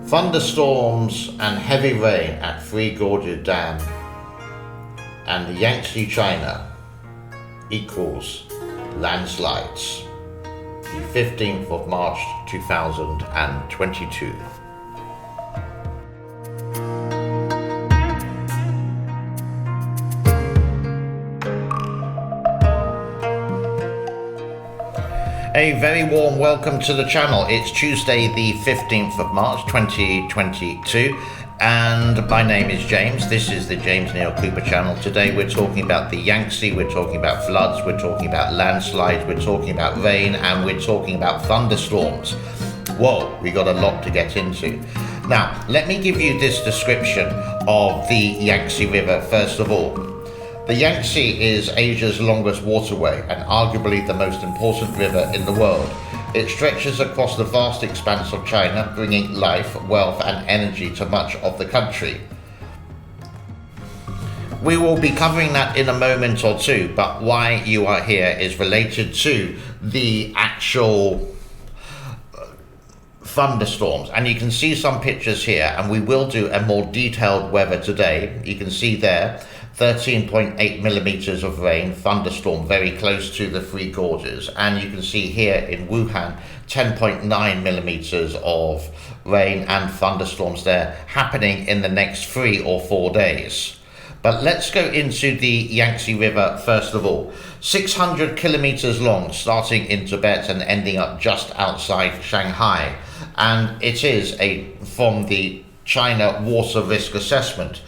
Thunderstorms and heavy rain at Three Gorges Dam and the Yangtze, China equals landslides. The 15th of March 2022. A very warm welcome to the channel. It's Tuesday the 15th of March 2022 and my name is James. This is the James Neil Cooper channel. Today we're talking about the Yangtze, we're talking about floods, we're talking about landslides, we're talking about rain, and we're talking about thunderstorms. Whoa, we got a lot to get into. Now, let me give you this description of the Yangtze River first of all. The Yangtze is Asia's longest waterway and arguably the most important river in the world. It stretches across the vast expanse of China, bringing life, wealth and energy to much of the country. We will be covering that in a moment or two, but why you are here is related to the actual thunderstorms, and you can see some pictures here, and we will do a more detailed weather today. You can see there 13.8 millimeters of rain, thunderstorm very close to the Three Gorges, and you can see here in Wuhan 10.9 millimeters of rain and thunderstorms there happening in the next 3 or 4 days. But let's go into the Yangtze River first of all. 600 kilometers long, starting in Tibet and ending up just outside Shanghai, and it is from the China Water Risk Assessment.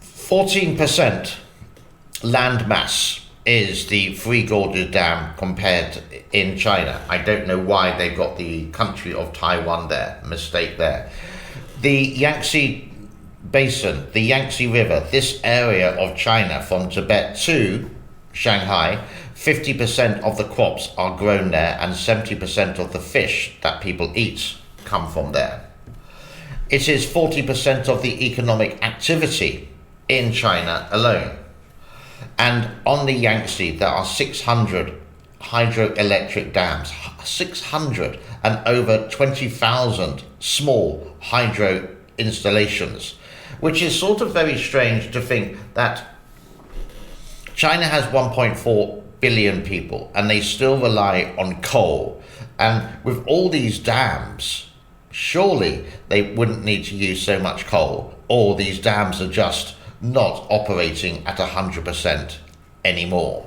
14% land mass is the Three Gorges Dam compared in China. I don't know why they've got the country of Taiwan there, mistake there. The Yangtze Basin, the Yangtze River, this area of China from Tibet to Shanghai, 50% of the crops are grown there and 70% of the fish that people eat come from there. It is 40% of the economic activity in China alone. And on the Yangtze there are 600 hydroelectric dams, 600, and over 20,000 small hydro installations, which is sort of very strange to think that China has 1.4 billion people and they still rely on coal, and with all these dams surely they wouldn't need to use so much coal, or these dams are just not operating at 100% anymore.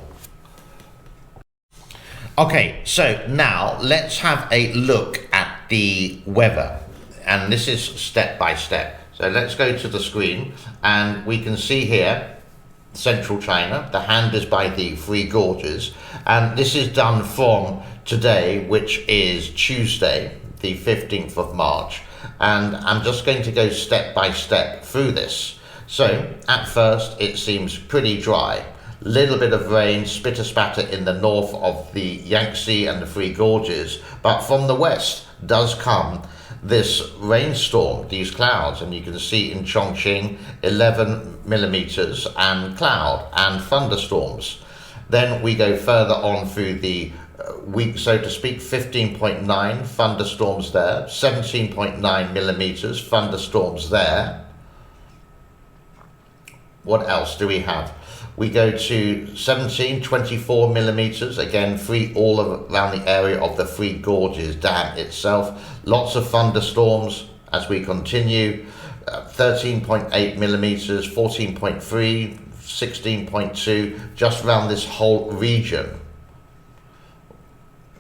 Okay, so now let's have a look at the weather, and this is step by step. So let's go to the screen and we can see here central China. The hand is by the Three Gorges, and this is done from today, which is Tuesday the 15th of March, and I'm just going to go step by step through this. So at first it seems pretty dry, little bit of rain, spitter spatter in the north of the Yangtze and the Three Gorges, but from the west does come this rainstorm, these clouds, and you can see in Chongqing 11 millimeters and cloud and thunderstorms. Then we go further on through the week, so to speak, 15.9 thunderstorms there, 17.9 millimeters thunderstorms there. What else do we have? We go to 24 millimeters, again, all around the area of the Three Gorges Dam itself. Lots of thunderstorms as we continue. 13.8 millimeters, 14.3, 16.2, just around this whole region.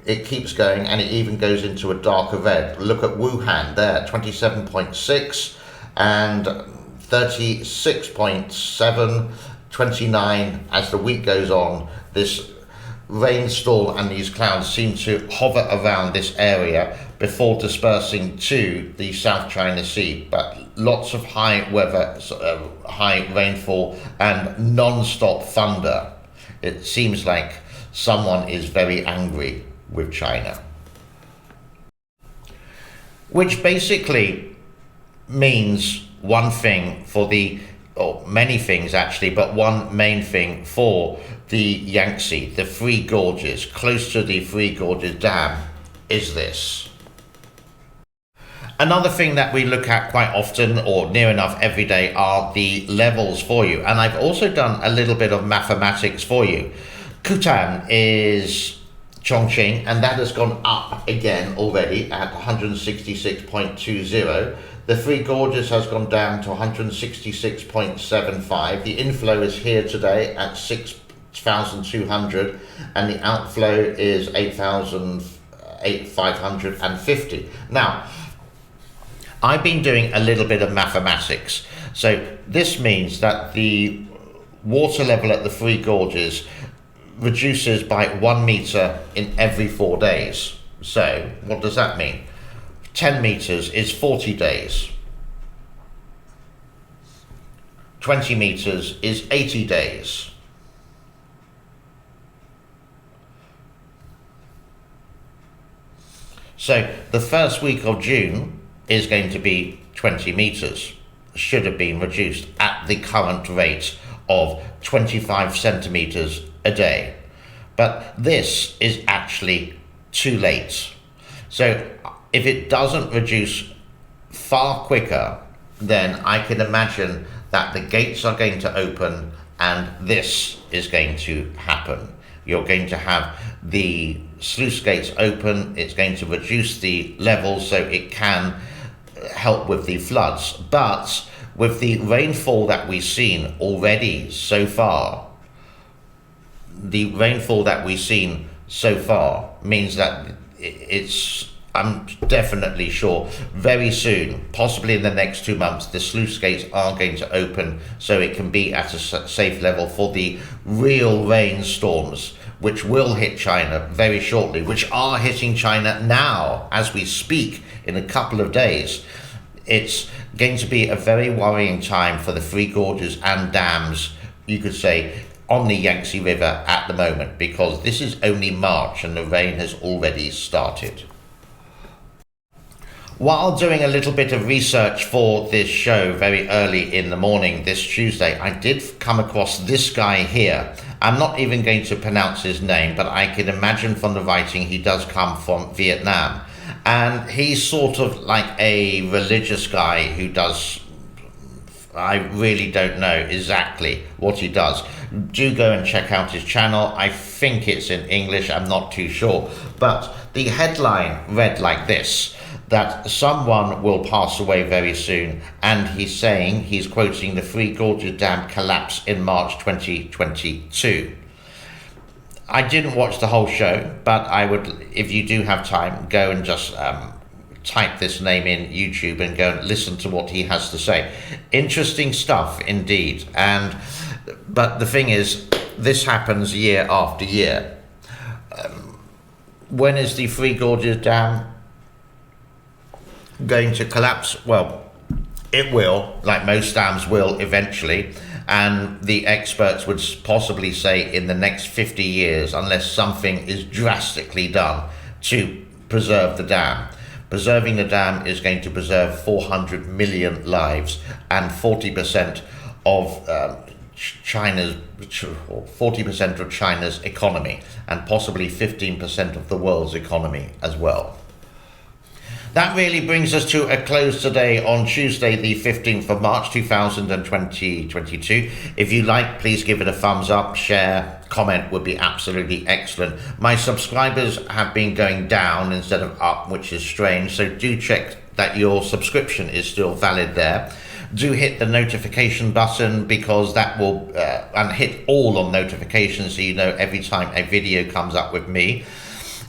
It keeps going, and it even goes into a darker red. Look at Wuhan there, 27.6 and 36.7, 29. As the week goes on, this rainstorm and these clouds seem to hover around this area before dispersing to the South China Sea. But lots of high weather, high rainfall and non-stop thunder. It seems like someone is very angry with China, which basically means one thing for or many things actually, but one main thing for the Yangtze, the Three Gorges, close to the Three Gorges Dam, is this. Another thing that we look at quite often, or near enough every day, are the levels for you. And I've also done a little bit of mathematics for you. Kutan is Chongqing, and that has gone up again already at 166.20. The Three Gorges has gone down to 166.75. The inflow is here today at 6,200, and the outflow is 8,550. Now, I've been doing a little bit of mathematics. So this means that the water level at the Three Gorges reduces by 1 meter in every 4 days. So what does that mean? 10 meters is 40 days. 20 meters is 80 days. So the first week of June is going to be 20 meters. Should have been reduced at the current rate of 25 centimeters a day. But this is actually too late. So if it doesn't reduce far quicker, then I can imagine that the gates are going to open and this is going to happen. You're going to have the sluice gates open, it's going to reduce the levels so it can help with the floods. But with the rainfall that we've seen already so far, means that I'm definitely sure very soon, possibly in the next 2 months, the sluice gates are going to open so it can be at a safe level for the real rainstorms, which will hit China very shortly, which are hitting China now as we speak in a couple of days. It's going to be a very worrying time for the Three Gorges and dams, you could say, on the Yangtze River at the moment, because this is only March and the rain has already started. While doing a little bit of research for this show very early in the morning this Tuesday, I did come across this guy here. I'm not even going to pronounce his name, but I can imagine from the writing he does come from Vietnam. And he's sort of like a religious guy who does, I really don't know exactly what he does. Do go and check out his channel. I think it's in English, I'm not too sure. But the headline read like this, that someone will pass away very soon, and he's quoting the Three Gorges Dam collapse in March 2022. I didn't watch the whole show, but I would, if you do have time, go and just type this name in YouTube and go and listen to what he has to say. Interesting stuff indeed. But the thing is, this happens year after year. When is the Three Gorges Dam going to collapse? Well, it will, like most dams will eventually, and the experts would possibly say in the next 50 years, unless something is drastically done to preserve the dam. Preserving the dam is going to preserve 400 million lives and 40% of China's economy, and possibly 15% of the world's economy as well. That really brings us to a close today on Tuesday, the 15th of March, 2022. If you like, please give it a thumbs up, share, comment would be absolutely excellent. My subscribers have been going down instead of up, which is strange, so do check that your subscription is still valid there. Do hit the notification button, because that will, and hit all on notifications so you know every time a video comes up with me.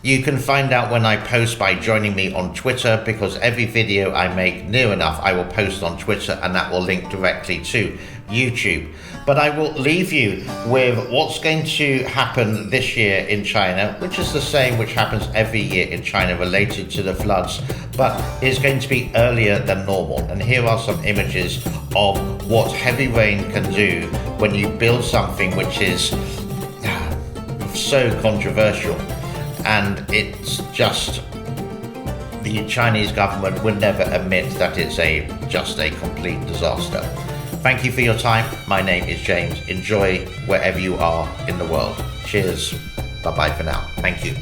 You can find out when I post by joining me on Twitter, because every video I make near enough I will post on Twitter, and that will link directly to YouTube. But I will leave you with what's going to happen this year in China, which is the same which happens every year in China related to the floods, but is going to be earlier than normal. And here are some images of what heavy rain can do when you build something which is so controversial. And it's just, the Chinese government would never admit that it's just a complete disaster. Thank you for your time. My name is James. Enjoy wherever you are in the world. Cheers. Bye-bye for now. Thank you.